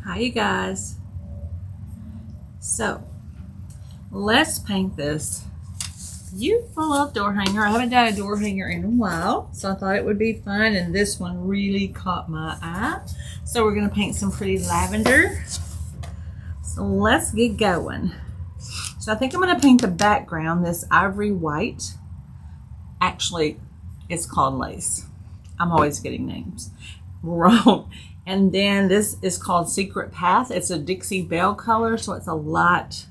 Hi you guys. So let's paint this beautiful little door hanger. I haven't done a door hanger in a while, so I thought it would be fun, and this one really caught my eye. So we're going to paint some pretty lavender. So let's get going. So I think I'm going to paint the background this ivory white. Actually, it's called lace. I'm always getting names wrong. And then this is called Secret Path. It's a Dixie Belle color, so it's a light,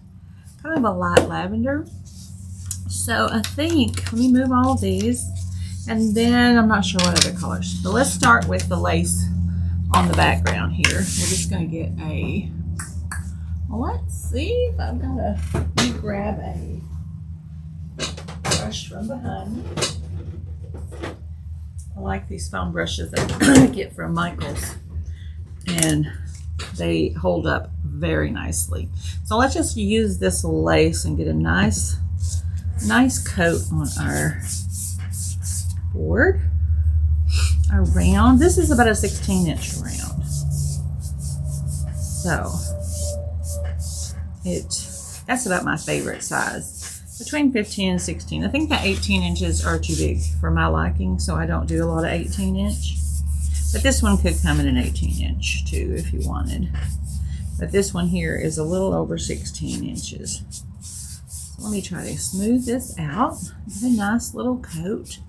kind of a light lavender. So I think, let me move all of these, and then I'm not sure what other colors. So let's start with the lace on the background here. We're just gonna get a, well, let's see if I've got a, let me grab a brush from behind me. I like these foam brushes that I get from Michael's, and they hold up very nicely. So let's just use this lace and get a nice coat on our board. Our round, this is about a 16-inch round. So that's about my favorite size, between 15 and 16. I think the 18 inches are too big for my liking, so I don't do a lot of 18-inch. But this one could come in an 18-inch too if you wanted. But this one here is a little over 16 inches. So let me try to smooth this out. Get a nice little coat.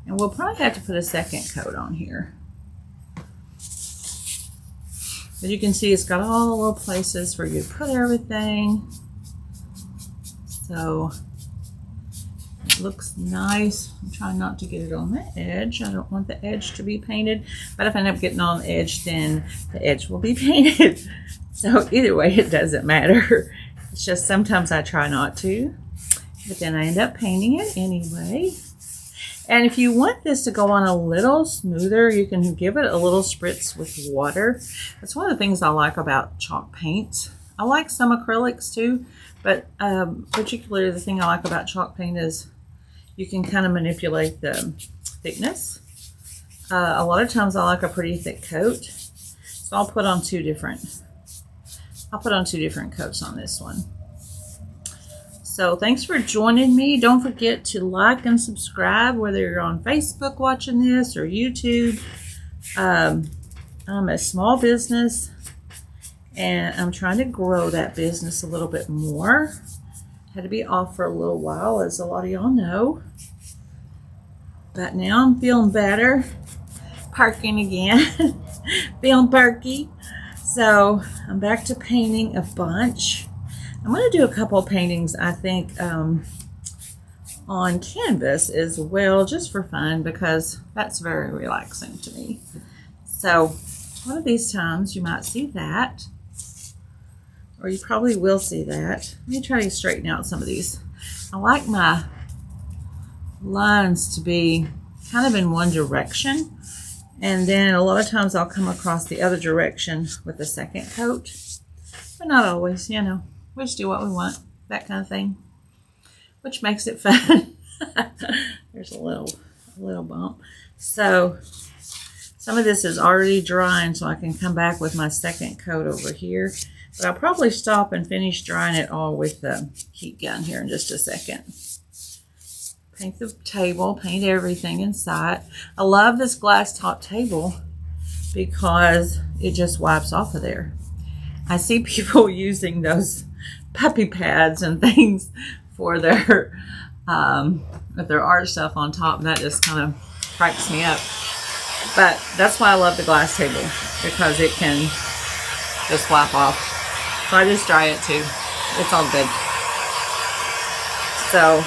And we'll probably have to put a second coat on here. As you can see, it's got all the little places where you put everything. So it looks nice. I'm trying not to get it on the edge. I don't want the edge to be painted, but if I end up getting on the edge, then the edge will be painted. So either way, it doesn't matter. It's just sometimes I try not to, but then I end up painting it anyway. And if you want this to go on a little smoother, you can give it a little spritz with water. That's one of the things I like about chalk paint. I like some acrylics too, but particularly the thing I like about chalk paint is you can kind of manipulate the thickness. A lot of times I like a pretty thick coat, so I'll put on two different coats on this one. So thanks for joining me. Don't forget to like and subscribe, whether you're on Facebook watching this or YouTube. I'm a small business, and I'm trying to grow that business a little bit more. Had to be off for a little while, as a lot of y'all know. But now I'm feeling better. Parking again. Feeling perky. So I'm back to painting a bunch. I'm going to do a couple of paintings, I think, on canvas as well, just for fun, because that's very relaxing to me. So one of these times you might see that, or you probably will see that. Let me try to straighten out some of these. I like my lines to be kind of in one direction, and then a lot of times I'll come across the other direction with a second coat, but not always, you know. We just do what we want, that kind of thing, which makes it fun. There's a little bump. So some of this is already drying, so I can come back with my second coat over here. But I'll probably stop and finish drying it all with the heat gun here in just a second. Paint the table, paint everything inside. I love this glass top table because it just wipes off of there. I see people using those puppy pads and things for their art stuff on top, and that just kind of cracks me up. But that's why I love the glass table, because it can just wipe off. So I just dry it too. It's all good. So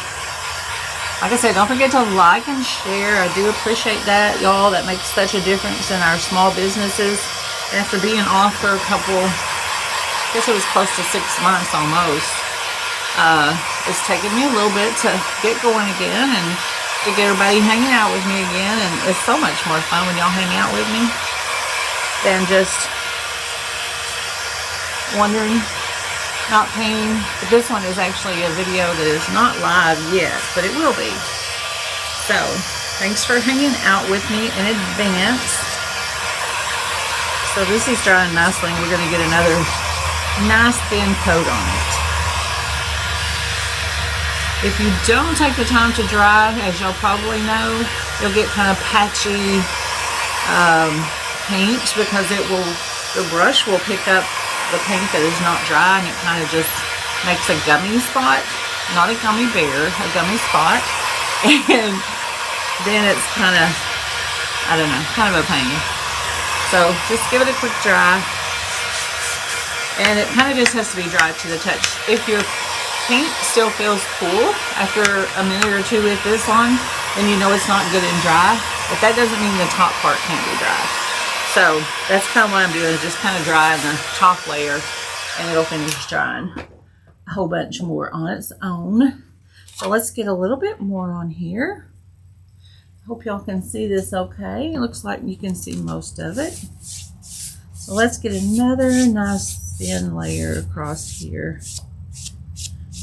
like I said, don't forget to like and share. I do appreciate that, y'all. That makes such a difference in our small businesses. And after being off for a couple, I guess it was close to 6 months almost. It's taken me a little bit to get going again and to get everybody hanging out with me again. And it's so much more fun when y'all hang out with me than just wondering, not painting. But this one is actually a video that is not live yet, but it will be. So thanks for hanging out with me in advance. So this is drying nicely, and we're going to get another nice thin coat on it. If you don't take the time to dry, as y'all probably know, you'll get kind of patchy paint, because the brush will pick up the paint that is not dry, and it kind of just makes a gummy spot, not a gummy bear, a gummy spot, and then it's kind of, I don't know, kind of a pain. So just give it a quick dry, and it kind of just has to be dry to the touch. If your paint still feels cool after a minute or two with this on, then you know it's not good and dry, but that doesn't mean the top part can't be dry. So that's kind of what I'm doing, is just kind of drying the top layer, and it'll finish drying a whole bunch more on its own. So let's get a little bit more on here. Hope y'all can see this okay. It looks like you can see most of it. So let's get another nice thin layer across here.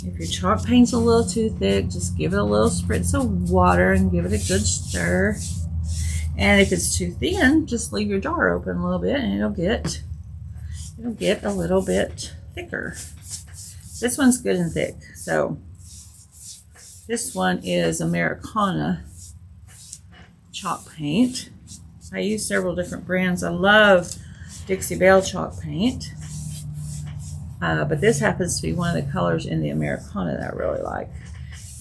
If your chalk paint's a little too thick, just give it a little spritz of water and give it a good stir. And if it's too thin, just leave your jar open a little bit, and it'll get a little bit thicker. This one's good and thick. So this one is Americana chalk paint. I use several different brands. I love Dixie Belle chalk paint. But this happens to be one of the colors in the Americana that I really like.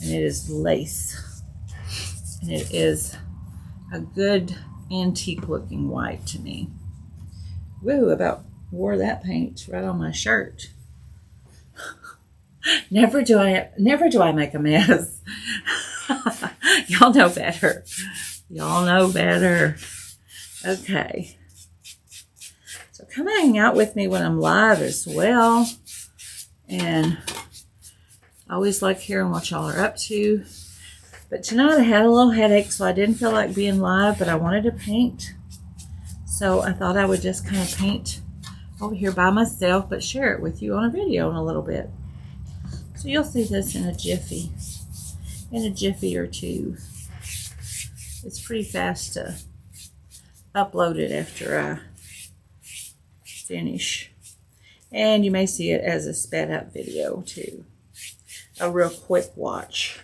And it is lace. And it is a good antique looking white to me. Woo, about wore that paint right on my shirt. Never do I make a mess. Y'all know better. Y'all know better. Okay. So come hang out with me when I'm live as well. And I always like hearing what y'all are up to. But tonight I had a little headache, so I didn't feel like being live, but I wanted to paint. So I thought I would just kind of paint over here by myself, but share it with you on a video in a little bit. So you'll see this in a jiffy or two. It's pretty fast to upload it after I finish. And you may see it as a sped up video too. A real quick watch.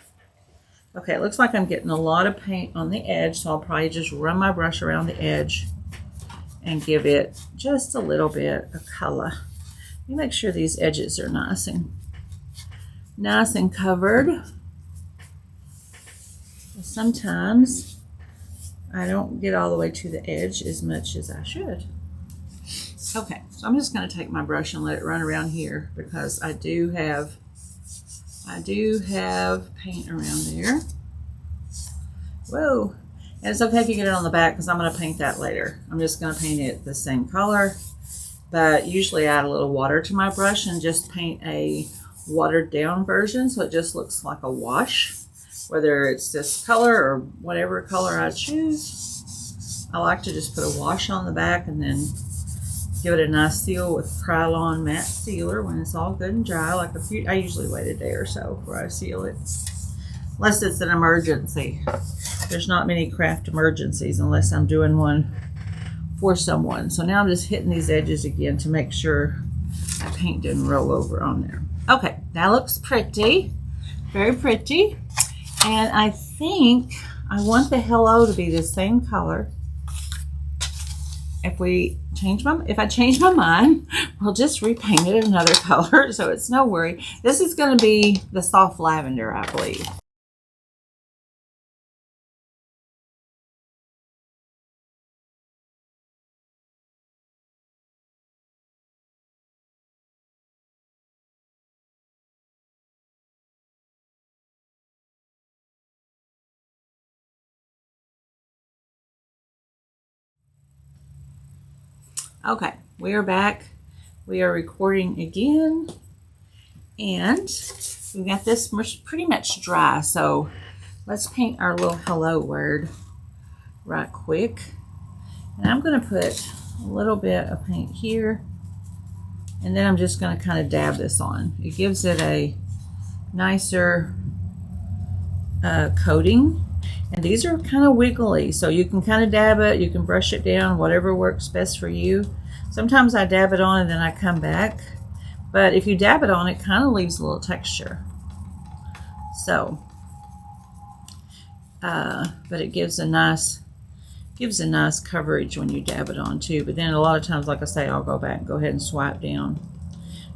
Okay, it looks like I'm getting a lot of paint on the edge, so I'll probably just run my brush around the edge and give it just a little bit of color. Let me make sure these edges are nice and covered. Sometimes I don't get all the way to the edge as much as I should. Okay, so I'm just going to take my brush and let it run around here, because I do have paint around there. Whoa. And it's okay if you get it on the back, because I'm going to paint that later. I'm just going to paint it the same color, but usually I add a little water to my brush and just paint a watered down version, so it just looks like a wash, whether it's this color or whatever color I choose. I like to just put a wash on the back and then give it a nice seal with Krylon matte sealer when it's all good and dry. I usually wait a day or so before I seal it, unless it's an emergency. There's not many craft emergencies unless I'm doing one for someone. So now I'm just hitting these edges again to make sure that paint didn't roll over on there. Okay, that looks pretty, very pretty. And I think I want the hello to be the same color. If I change my mind, we'll just repaint it another color, so it's no worry. This is going to be the soft lavender, I believe. Okay, we are back. We are recording again, and we got this pretty much dry, so let's paint our little hello word right quick. And I'm going to put a little bit of paint here, and then I'm just going to kind of dab this on. It gives it a nicer coating. And these are kind of wiggly, so you can kind of dab it, you can brush it down, whatever works best for you. Sometimes I dab it on and then I come back. But if you dab it on, it kind of leaves a little texture. So, but it gives a nice coverage when you dab it on too. But then a lot of times, like I say, I'll go back and go ahead and swipe down.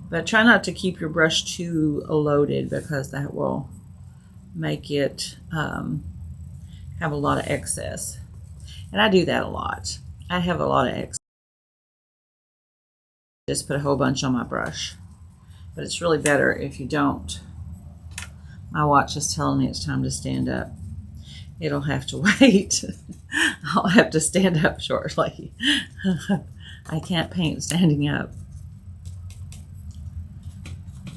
But try not to keep your brush too loaded, because that will make it have a lot of excess. And I do that a lot. I have a lot of excess. Just put a whole bunch on my brush. But it's really better if you don't. My watch is telling me it's time to stand up. It'll have to wait. I'll have to stand up shortly. I can't paint standing up.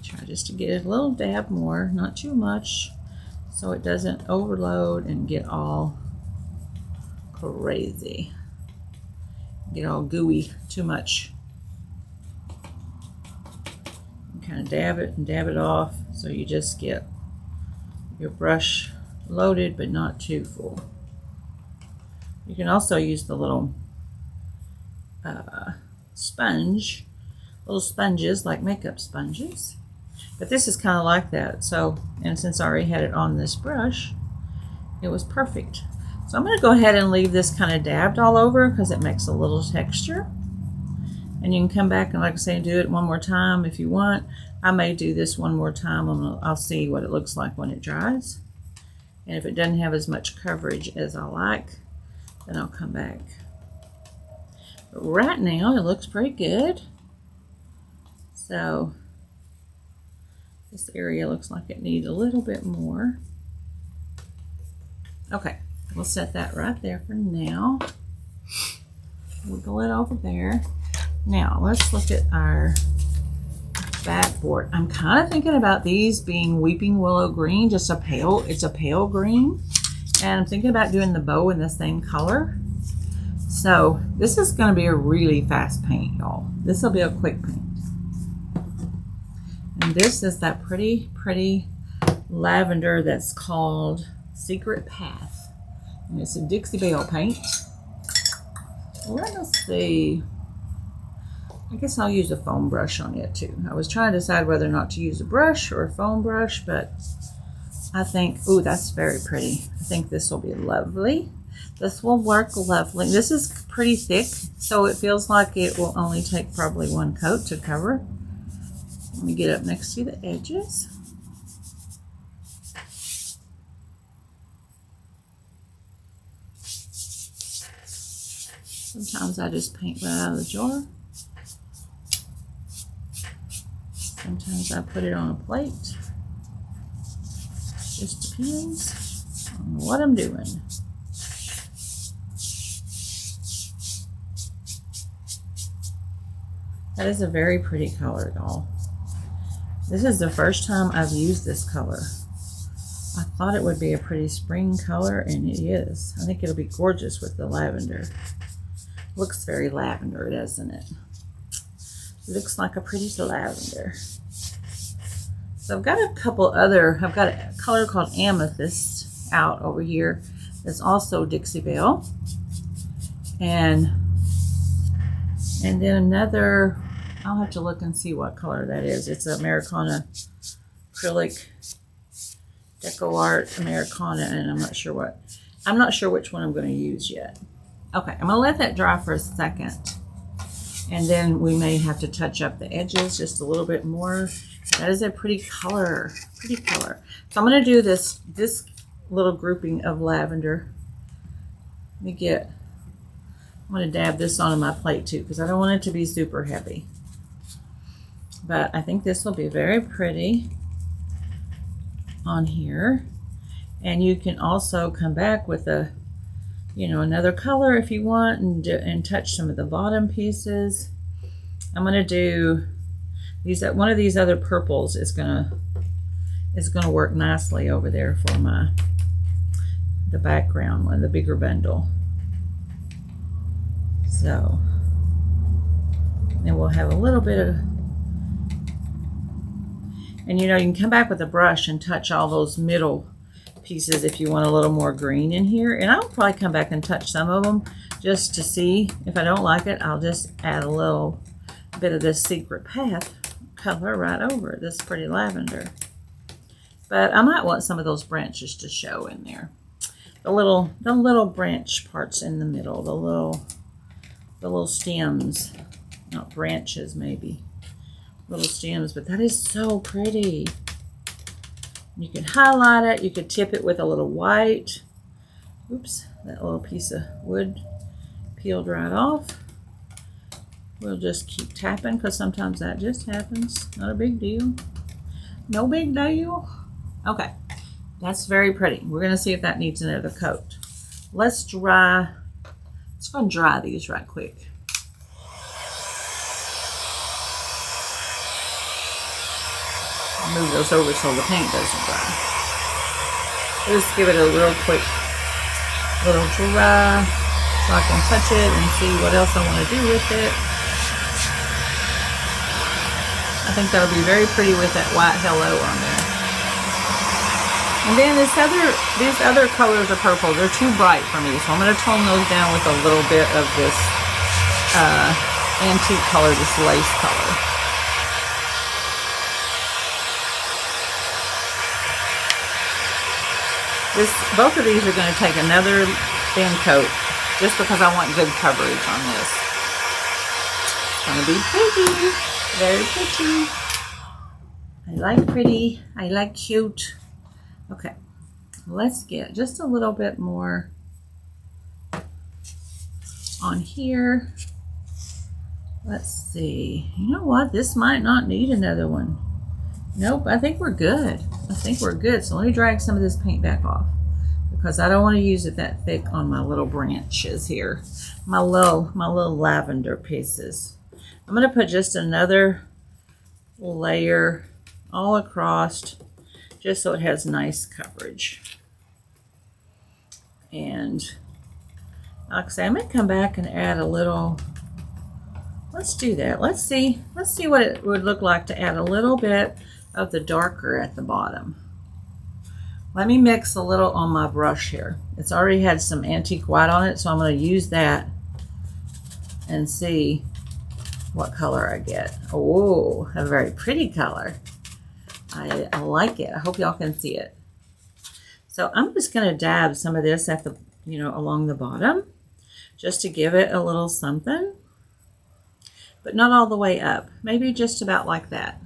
Try just to get a little dab more, not too much, so it doesn't overload and get all crazy. Get all gooey too much. And kind of dab it and dab it off, so you just get your brush loaded but not too full. You can also use the little little sponges, like makeup sponges. But this is kind of like that. So, and since I already had it on this brush, it was perfect. So I'm going to go ahead and leave this kind of dabbed all over, because it makes a little texture. And you can come back and, like I say, do it one more time if you want. I may do this one more time. I'll see what it looks like when it dries. And if it doesn't have as much coverage as I like, then I'll come back. But right now it looks pretty good. So this area looks like it needs a little bit more. Okay, we'll set that right there for now. Wiggle it over there. Now let's look at our backboard. I'm kind of thinking about these being Weeping Willow green, just it's a pale green. And I'm thinking about doing the bow in the same color. So this is going to be a really fast paint, y'all. This will be a quick paint. And this is that pretty lavender that's called Secret Path. And it's a Dixie Belle paint. Let us see. I guess I'll use a foam brush on it too. I was trying to decide whether or not to use a brush or a foam brush, but I think, ooh, that's very pretty. I think this will be lovely. This will work lovely. This is pretty thick, so it feels like it will only take probably one coat to cover. Let me get up next to the edges. Sometimes I just paint right out of the jar. Sometimes I put it on a plate. Just depends on what I'm doing. That is a very pretty color, y'all. This is the first time I've used this color. I thought it would be a pretty spring color, and it is. I think it'll be gorgeous with the lavender. Looks very lavender, doesn't it? Looks like a pretty lavender. So I've got a color called Amethyst out over here. It's also Dixie Belle. And then another, I'll have to look and see what color that is. It's Americana acrylic Deco Art Americana, and I'm not sure which one I'm going to use yet. Okay, I'm going to let that dry for a second. And then we may have to touch up the edges just a little bit more. That is a pretty color, So I'm going to do this little grouping of lavender. I'm going to dab this onto my plate too, because I don't want it to be super heavy. But I think this will be very pretty on here. And you can also come back with another color if you want, and touch some of the bottom pieces. I'm going to do one of these other purples is going to work nicely over there for the background one, the bigger bundle. So then we'll have a little bit of, and you can come back with a brush and touch all those middle pieces if you want a little more green in here. And I'll probably come back and touch some of them, just to see. If I don't like it, I'll just add a little bit of this Secret Path color right over it, this pretty lavender. But I might want some of those branches to show in there. The little branch parts in the middle, the little stems, not branches maybe, little stems, but that is so pretty. You can highlight it, you could tip it with a little white. Oops, that little piece of wood peeled right off. We'll just keep tapping because sometimes that just happens. Not a big deal. No big deal. Okay, that's very pretty. We're gonna see if that needs another coat. Let's go and dry these right quick. Move those over so the paint doesn't dry. Just give it a real quick little dry so I can touch it and see what else I want to do with it. I think that'll be very pretty with that white hello on there. And then these other colors of purple, they're too bright for me, so I'm going to tone those down with a little bit of this antique color, this lace color. Both of these are going to take another thin coat just because I want good coverage on this. It's going to be pretty, very pretty. I like pretty, I like cute. Okay, let's get just a little bit more on here. Let's see. You know what? This might not need another one. Nope, I think we're good. I think we're good. So let me drag some of this paint back off because I don't want to use it that thick on my little branches here. My little lavender pieces. I'm going to put just another layer all across just so it has nice coverage. And like I say, I'm going to come back and add a little. Let's do that. Let's see what it would look like to add a little bit of the darker at the bottom. Let me mix a little on my brush here. It's already had some antique white on it, so I'm going to use that and see what color I get. Oh, a very pretty color. I like it. I hope y'all can see it. So I'm just going to dab some of this at the, along the bottom, just to give it a little something, but not all the way up. Maybe just about like that.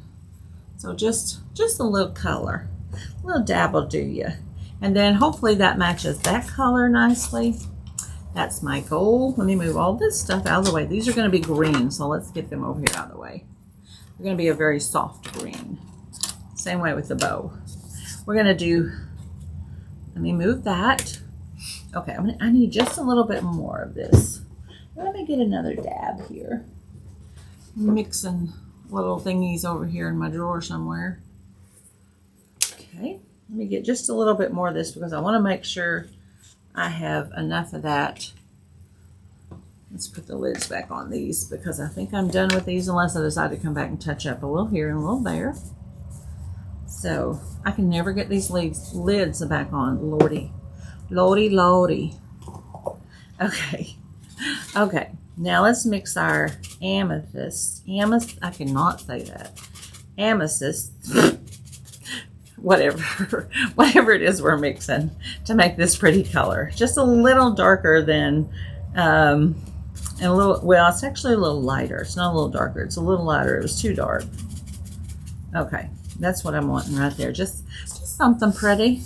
So just a little color, a little dab will do you. And then hopefully that matches that color nicely. That's my goal. Let me move all this stuff out of the way. These are going to be green, so let's get them over here out of the way. They're going to be a very soft green. Same way with the bow. We're going to do, let me move that. Okay, I need just a little bit more of this. Let me get another dab here. Mixing little thingies over here in my drawer somewhere. Okay, let me get just a little bit more of this because I want to make sure I have enough of that. Let's put the lids back on these because I think I'm done with these unless I decide to come back and touch up a little here and a little there. So I can never get these lids back on. Lordy. Okay. Okay. Now let's mix our amethyst. I cannot say that. Amethyst. Whatever it is we're mixing to make this pretty color. Just a little darker than, and a little, well, it's actually a little lighter. It's not a little darker. It's a little lighter. It was too dark. Okay. That's what I'm wanting right there. Just something pretty.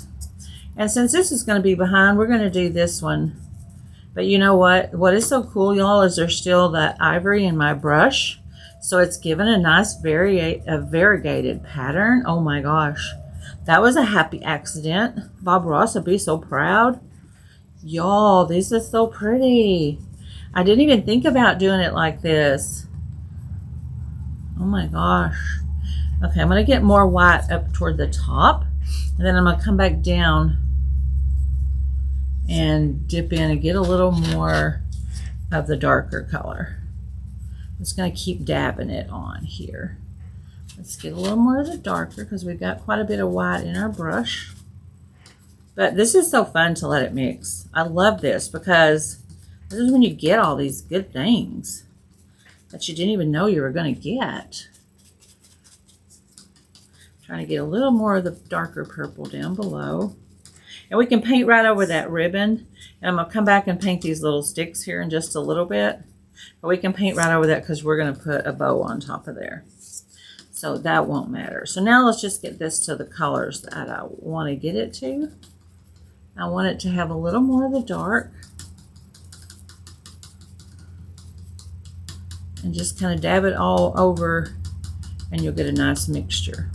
And since this is going to be behind, we're going to do this one. But you know what? What is so cool, y'all, is there's still that ivory in my brush. So it's given a nice variegated pattern. Oh my gosh. That was a happy accident. Bob Ross would be so proud. Y'all, this is so pretty. I didn't even think about doing it like this. Oh my gosh. Okay, I'm going to get more white up toward the top. And then I'm going to come back down and dip in and get a little more of the darker color. I'm just going to keep dabbing it on here. Let's get a little more of the darker because we've got quite a bit of white in our brush. But this is so fun to let it mix. I love this because This is when you get all these good things that you didn't even know you were going to get. Trying to get a little more of the darker purple down below. And we can paint right over that ribbon. And I'm going to come back and paint these little sticks here in just a little bit. But we can paint right over that because we're going to put a bow on top of there. So that won't matter. So now let's just get this to the colors that I want to get it to. I want it to have a little more of the dark. And just kind of dab it all over and you'll get a nice mixture.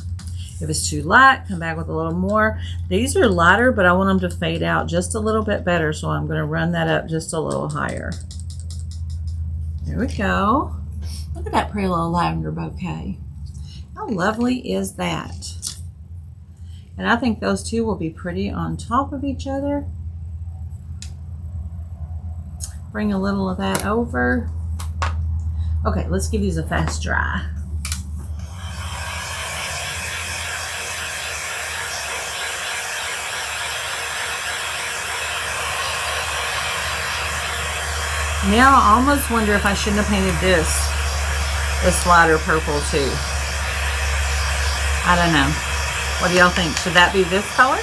If it's too light, come back with a little more. These are lighter, but I want them to fade out just a little bit better, so I'm going to run that up just a little higher. There we go. Look at that pretty little lavender bouquet. How lovely is that? And I think those two will be pretty on top of each other. Bring a little of that over. Okay, let's give these a fast dry. Now I almost wonder if I shouldn't have painted this lighter purple too. I don't know. What do y'all think? Should that be this color?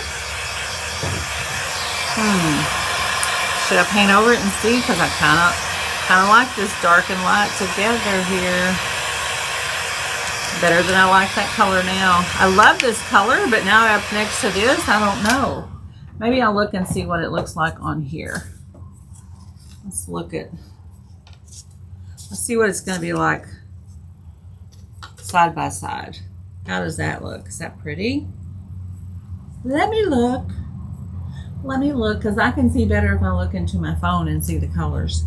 Should I paint over it and see? Because I kind of like this dark and light together here. Better than I like that color now. I love this color, but now up next to this, I don't know. Maybe I'll look and see what it looks like on here. Let's see what it's going to be like side by side. How does that look? Is that pretty? Let me look, because I can see better if I look into my phone and see the colors.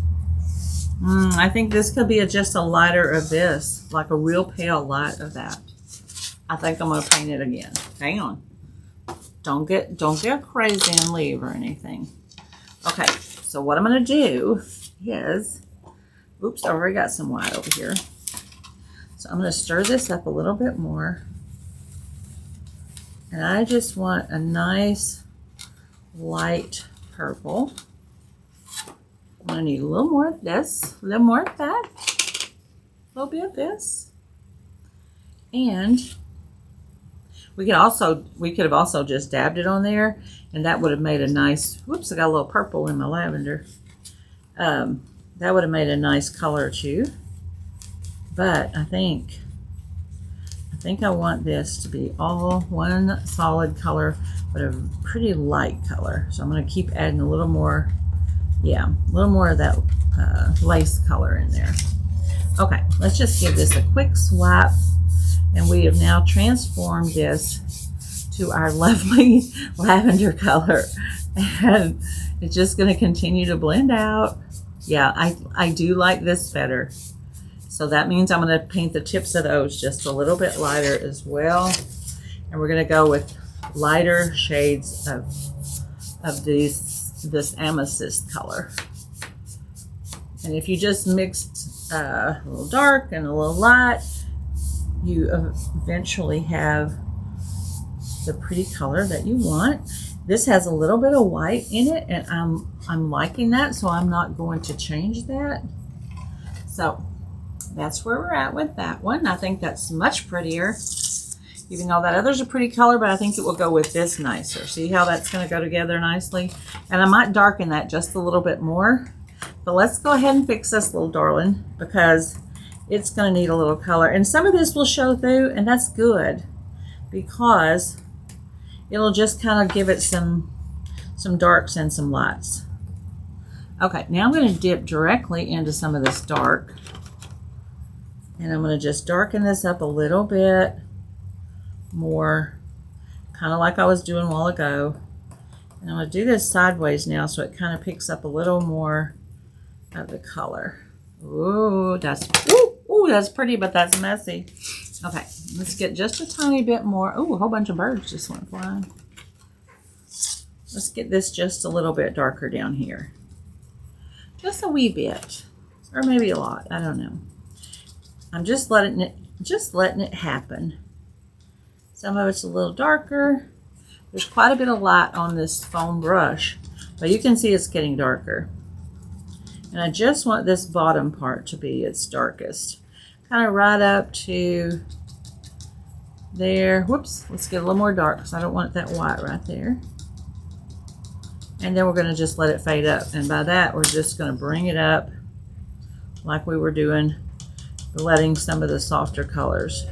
I think this could be just a lighter of this, like a real pale light of that. I think I'm going to paint it again. Hang on. Don't get crazy and leave or anything. Okay. So what I'm going to do is, oops, I already got some white over here. So I'm going to stir this up a little bit more. And I just want a nice light purple. I'm going to need a little more of this, a little more of that, a little bit of this. And we could have also just dabbed it on there, and that would have made a nice, whoops, I got a little purple in my lavender. That would have made a nice color too. But I think I want this to be all one solid color, but a pretty light color. So I'm going to keep adding a little more, yeah, a little more of that lace color in there. Okay, let's just give this a quick swipe. And we have now transformed this to our lovely lavender color. And it's just going to continue to blend out. Yeah, I do like this better. So that means I'm going to paint the tips of those just a little bit lighter as well. And we're going to go with lighter shades of this amethyst color. And if you just mixed a little dark and a little light, you eventually have the pretty color that you want. This has a little bit of white in it, and I'm liking that, so I'm not going to change that. So that's where we're at with that one. I think that's much prettier, even though that other's a pretty color, but I think it will go with this nicer. See how that's going to go together nicely? And I might darken that just a little bit more. But let's go ahead and fix this little darling, because it's going to need a little color. And some of this will show through, and that's good, because it'll just kind of give it some darks and some lights. Okay, now I'm going to dip directly into some of this dark. And I'm going to just darken this up a little bit more, kind of like I was doing a while ago. And I'm going to do this sideways now so it kind of picks up a little more of the color. Ooh, that's pretty, but that's messy. Okay, let's get just a tiny bit more. Ooh, a whole bunch of birds just went flying. Let's get this just a little bit darker down here. Just a wee bit, or maybe a lot, I don't know. I'm just letting it happen. Some of it's a little darker. There's quite a bit of light on this foam brush, but you can see it's getting darker. And I just want this bottom part to be its darkest. Kind of right up to there. Whoops, let's get a little more dark because I don't want that white right there. And then we're going to just let it fade up. And by that, we're just going to bring it up like we were doing, letting some of the softer colors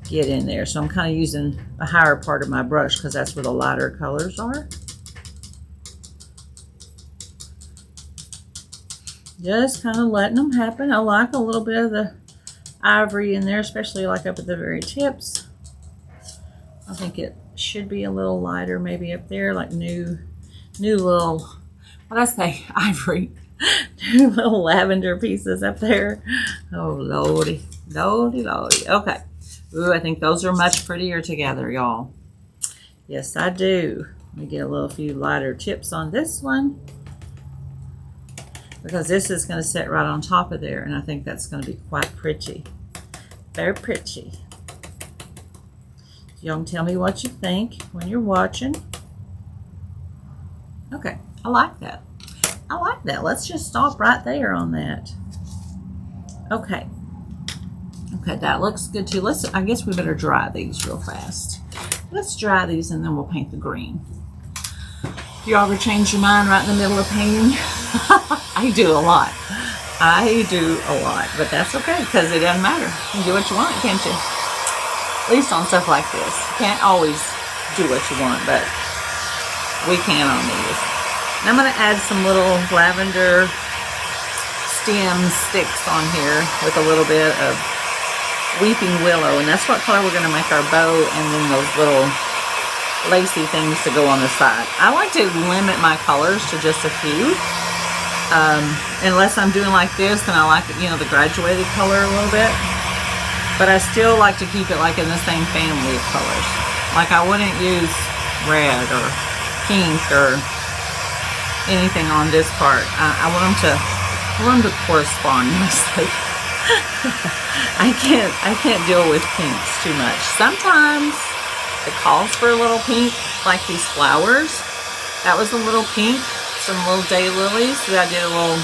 get in there. So I'm kind of using a higher part of my brush because that's where the lighter colors are. Just kind of letting them happen. I like a little bit of the ivory in there, especially like up at the very tips. I think it should be a little lighter maybe up there, like new little, what did I say, ivory. New little lavender pieces up there. Oh, lordy, lordy, lordy. Okay. Ooh, I think those are much prettier together, y'all. Yes, I do. Let me get a little few lighter tips on this one, because this is going to sit right on top of there, and I think that's going to be quite pretty. Very pretty. Y'all can tell me what you think when you're watching. Okay, I like that. I like that. Let's just stop right there on that. Okay. Okay, that looks good too. I guess we better dry these real fast. Let's dry these and then we'll paint the green. Do you ever change your mind right in the middle of painting? I do a lot. I do a lot, but that's okay because it doesn't matter. You can do what you want, can't you? At least on stuff like this. You can't always do what you want, but we can on these. And I'm going to add some little lavender stem sticks on here with a little bit of weeping willow, and that's what color we're going to make our bow, and then those little lacy things to go on the side. I like to limit my colors to just a few. Unless I'm doing like this, then I like, you know, the graduated color a little bit. But I still like to keep it like in the same family of colors. Like I wouldn't use red or pink or anything on this part. I want them to correspond nicely. I can't deal with pinks too much. Sometimes it calls for a little pink, like these flowers. That was a little pink. Some little daylilies. I did a little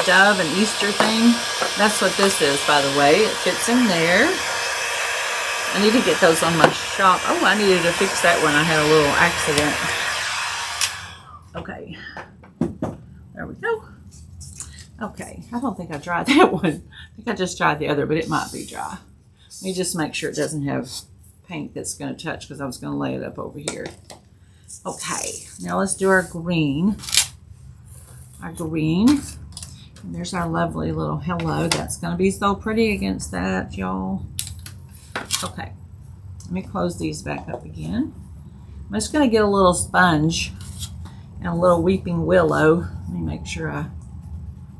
dove and Easter thing. That's what this is, by the way. It fits in there. I need to get those on my shop. Oh, I needed to fix that when I had a little accident. Okay. There we go. Okay. I don't think I dried that one. I think I just dried the other, but it might be dry. Let me just make sure it doesn't have paint that's going to touch because I was going to lay it up over here. Okay. Now let's do our green. Our green. And there's our lovely little hello. That's going to be so pretty against that, y'all. Okay. Let me close these back up again. I'm just going to get a little sponge and a little weeping willow. Let me make sure I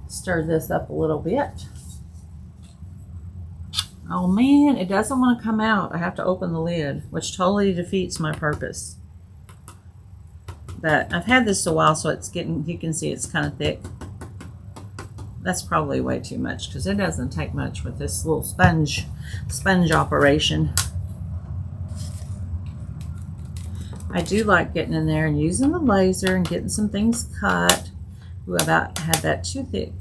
stir this up a little bit. Oh man, it doesn't want to come out. I have to open the lid, which totally defeats my purpose. But I've had this a while, so it's getting, you can see it's kind of thick. That's probably way too much because it doesn't take much with this little sponge operation. I do like getting in there and using the laser and getting some things cut. Ooh, I about had that too thick.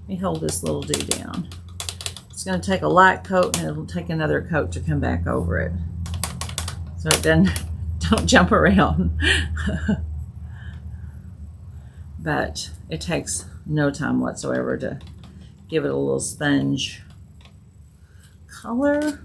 Let me hold this little dude down. It's going to take a light coat and it'll take another coat to come back over it. So it doesn't, don't jump around. But it takes no time whatsoever to give it a little sponge color.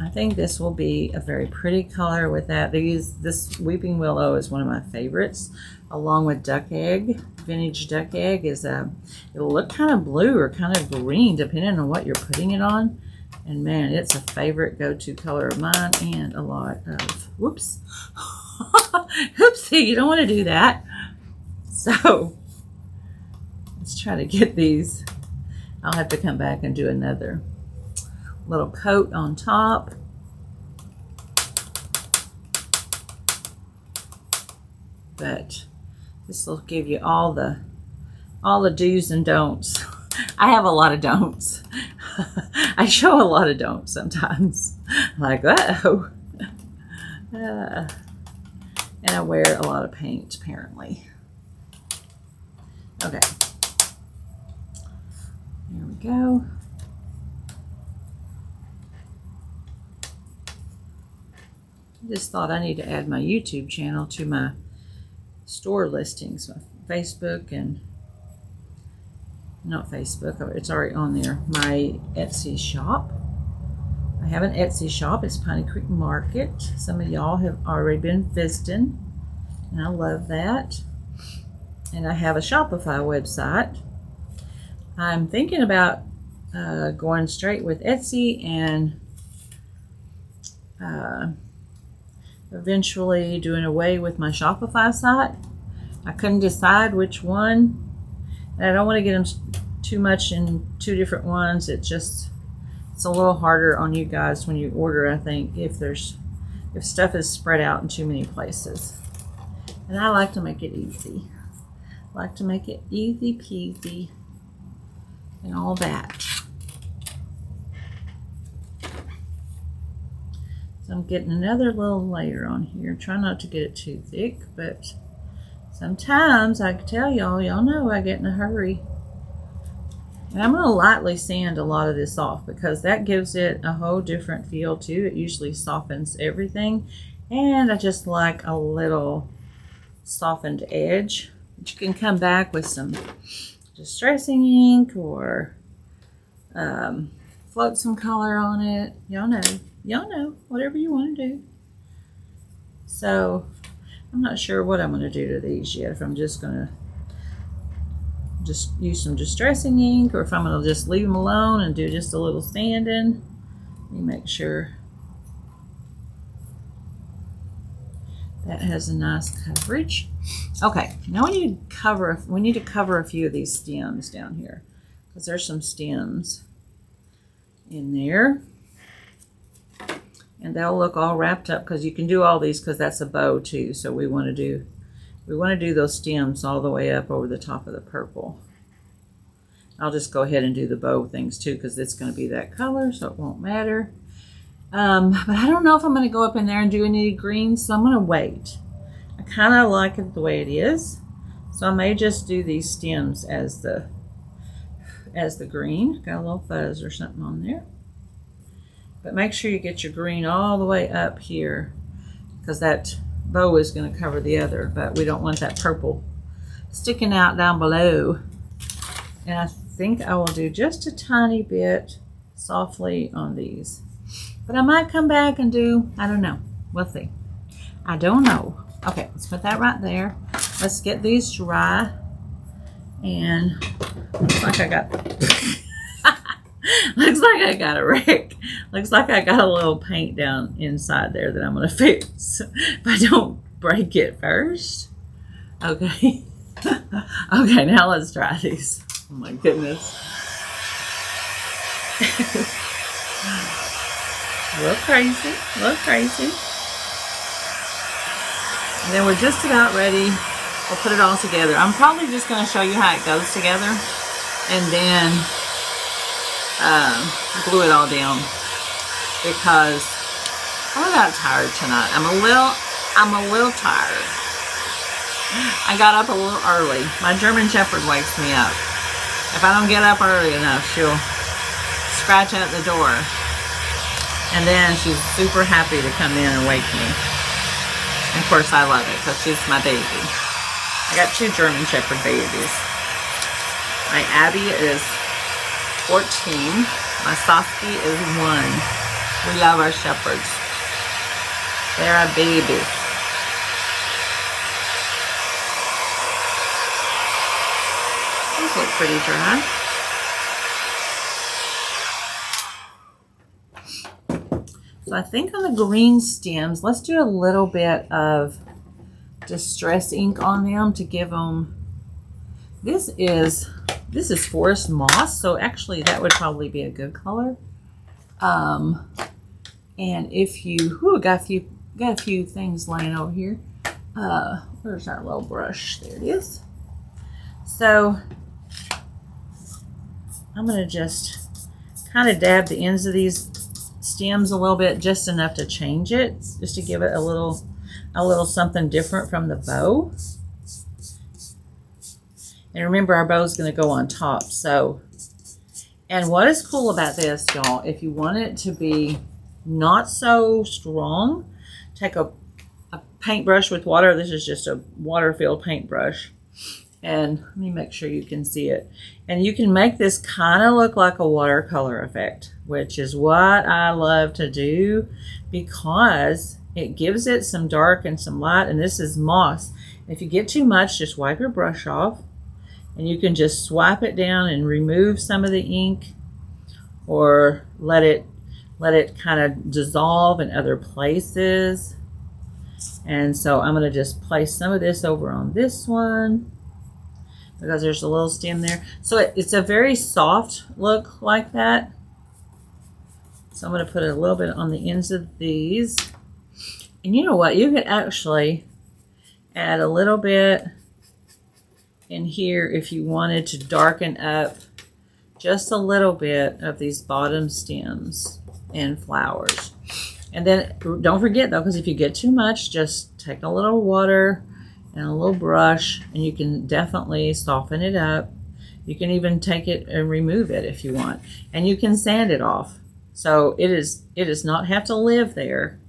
I think this will be a very pretty color with that. This Weeping Willow is one of my favorites, along with Duck Egg. Vintage Duck Egg is it'll look kind of blue or kind of green depending on what you're putting it on. And man, it's a favorite go-to color of mine and a lot of, whoops. Oopsie, you don't want to do that. So let's try to get these. I'll have to come back and do another little coat on top. But this will give you all the do's and don'ts. I have a lot of don'ts. I show a lot of don'ts sometimes. Like, uh-oh. And I wear a lot of paint, apparently. Okay. we go. I just thought I need to add my YouTube channel to my store listings, my Facebook and not Facebook, it's already on there. My Etsy shop. I have an Etsy shop. It's Piney Creek Market. Some of y'all have already been visiting, and I love that. And I have a Shopify website. I'm thinking about going straight with Etsy and eventually doing away with my Shopify site. I couldn't decide which one. And I don't want to get them too much in two different ones. It's a little harder on you guys when you order, I think, if stuff is spread out in too many places. And I like to make it easy. I like to make it easy peasy and all that. So I'm getting another little layer on here. Try not to get it too thick, but sometimes I can tell y'all know I get in a hurry. And I'm going to lightly sand a lot of this off because that gives it a whole different feel too. It usually softens everything. And I just like a little softened edge. But you can come back with some distressing ink or float some color on it. Y'all know, whatever you want to do. So I'm not sure what I'm going to do to these yet. If I'm just going to use some distressing ink or if I'm going to just leave them alone and do just a little sanding. Let me make sure that has a nice coverage. Okay, now we need to cover a few of these stems down here because there's some stems in there. And they'll look all wrapped up because you can do all these because that's a bow too. So we want to do those stems all the way up over the top of the purple. I'll just go ahead and do the bow things too because it's going to be that color, so it won't matter. But I don't know if I'm going to go up in there and do any green, so I'm going to wait. I kind of like it the way it is, so I may just do these stems as the green. Got a little fuzz or something on there. But make sure you get your green all the way up here because that bow is going to cover the other, but we don't want that purple sticking out down below. And I think I will do just a tiny bit softly on these. But I might come back and do, I don't know. We'll see. I don't know. Okay, let's put that right there. Let's get these dry. And looks like I got looks like I got a wreck. Looks like I got a little paint down inside there that I'm going to fix. If I don't break it first. Okay. Okay, now let's try these. Oh my goodness. A little crazy. A little crazy. And then we're just about ready. We'll put it all together. I'm probably just going to show you how it goes together. And then glue it all down because I'm about tired tonight. I'm a little tired. I got up a little early. My German Shepherd wakes me up. If I don't get up early enough, she'll scratch at the door. And then she's super happy to come in and wake me. And of course I love it because she's my baby. I got 2 German Shepherd babies. My Abby is 14. My Sofsky is 1. We love our shepherds. They're our babies. These look pretty dry. So I think on the green stems, let's do a little bit of distress ink on them to give them, this is forest moss, so actually that would probably be a good color. And if you, got a few things laying over here. Where's our little brush? There it is. So I'm gonna just kind of dab the ends of these stems a little bit, just enough to change it, just to give it a little something different from the bow. And remember, our bow is going to go on top, so And what is cool about this, y'all, if you want it to be not so strong, take a paintbrush with water. This is just a water-filled paintbrush. And let me make sure you can see it. And you can make this kind of look like a watercolor effect, which is what I love to do because it gives it some dark and some light. And this is moss. If you get too much, just wipe your brush off. And you can just swipe it down and remove some of the ink, or let it kind of dissolve in other places. And so I'm going to just place some of this over on this one because there's a little stem there. So it's a very soft look like that. So I'm going to put a little bit on the ends of these. And you know what? You could actually add a little bit in here if you wanted to darken up just a little bit of these bottom stems and flowers. And then don't forget though, because if you get too much, just take a little water and a little brush and you can definitely soften it up. You can even take it and remove it if you want. And you can sand it off. So it does not have to live there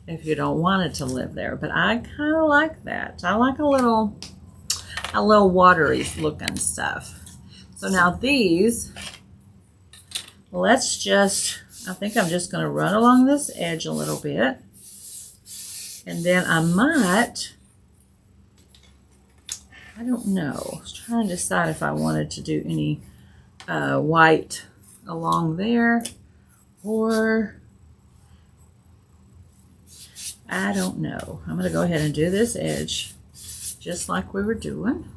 if you don't want it to live there. But I kind of like that. I like a little watery looking stuff. So now these, I think I'm just going to run along this edge a little bit. And then I don't know. I was trying to decide if I wanted to do any white along there, or I don't know. I'm going to go ahead and do this edge just like we were doing.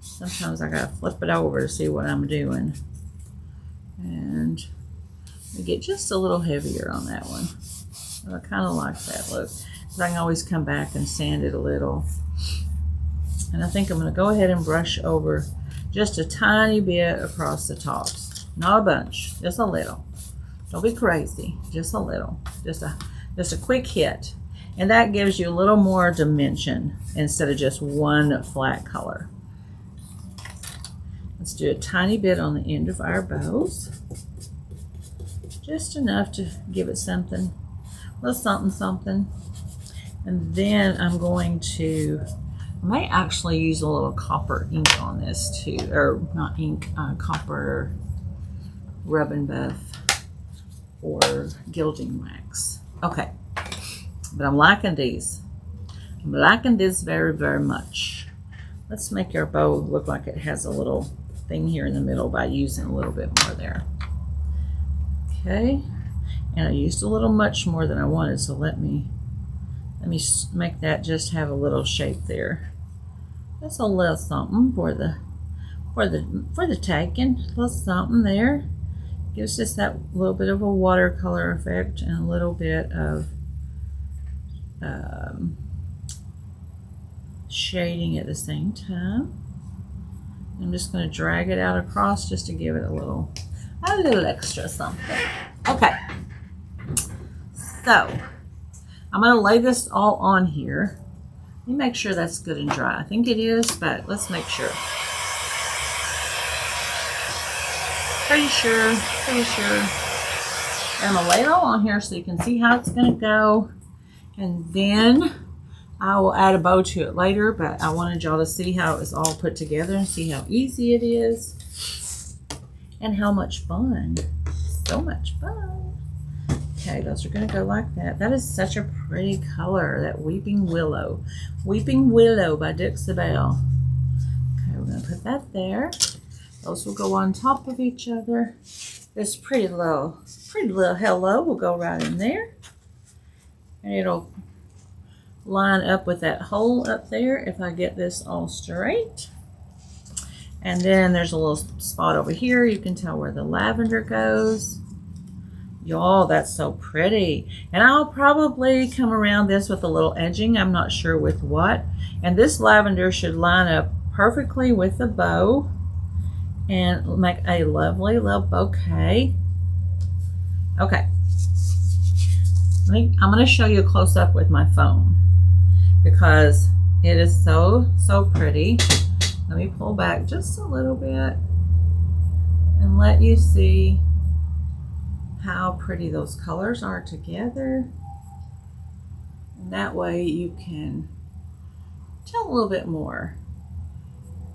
Sometimes I gotta flip it over to see what I'm doing. And we get just a little heavier on that one. I kind of like that look. But I can always come back and sand it a little. And I think I'm gonna go ahead and brush over just a tiny bit across the tops. Not a bunch, just a little. Don't be crazy, just a little. Just a quick hit. And that gives you a little more dimension instead of just one flat color. Let's do a tiny bit on the end of our bows. Just enough to give it something, a little something, something. And then I'm going to, I may actually use a little copper ink on this too, or not ink, copper rub and buff or gilding wax. Okay. But I'm liking these. I'm liking this very, very much. Let's make our bow look like it has a little thing here in the middle by using a little bit more there. Okay. And I used a little much more than I wanted, so let me make that just have a little shape there. That's a little something for the taking. A little something there. Gives us that little bit of a watercolor effect and a little bit of shading at the same time. I'm just going to drag it out across just to give it a little extra something. Okay, so I'm going to lay this all on here. Let me make sure that's good and dry. I think it is, but let's make sure. Pretty sure. And I'm going to lay it all on here so you can see how it's going to go. And then I will add a bow to it later, but I wanted y'all to see how it was all put together and see how easy it is and how much fun. So much fun. Okay, those are going to go like that. That is such a pretty color, that Weeping Willow. Weeping Willow by Dixabelle. Okay, we're going to put that there. Those will go on top of each other. This pretty little hello will go right in there. And it'll line up with that hole up there if I get this all straight. And then there's a little spot over here. You can tell where the lavender goes. Y'all, that's so pretty. And I'll probably come around this with a little edging. I'm not sure with what. And this lavender should line up perfectly with the bow and make a lovely little bouquet. Okay. I'm going to show you a close-up with my phone because it is so pretty. Let me pull back just a little bit and let you see how pretty those colors are together. And that way you can tell a little bit more.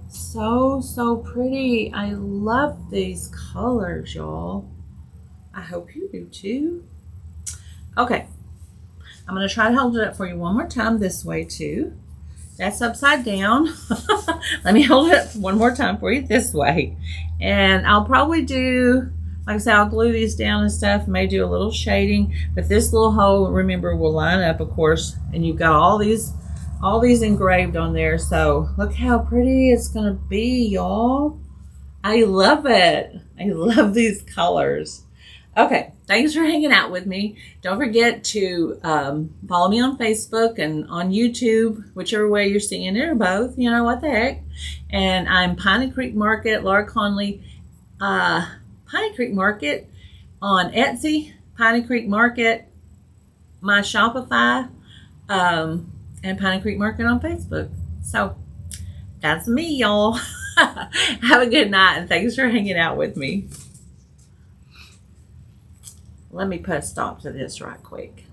So pretty. I love these colors, y'all. I hope you do too. Okay, I'm going to try to hold it up for you one more time this way too. That's upside down. Let me hold it up one more time for you this way. And I'll probably do, like I said, I'll glue these down and stuff, may do a little shading, but this little hole, remember, will line up, of course, and you've got all these engraved on there. So look how pretty it's gonna be, y'all. I love it. I love these colors. Okay, thanks for hanging out with me. Don't forget to follow me on Facebook and on YouTube, whichever way you're seeing it, or both, you know, what the heck. And I'm Piney Creek Market, Laura Conley, Piney Creek Market on Etsy, Piney Creek Market, my Shopify, and Piney Creek Market on Facebook. So that's me, y'all. Have a good night, and thanks for hanging out with me. Let me put a stop to this right quick.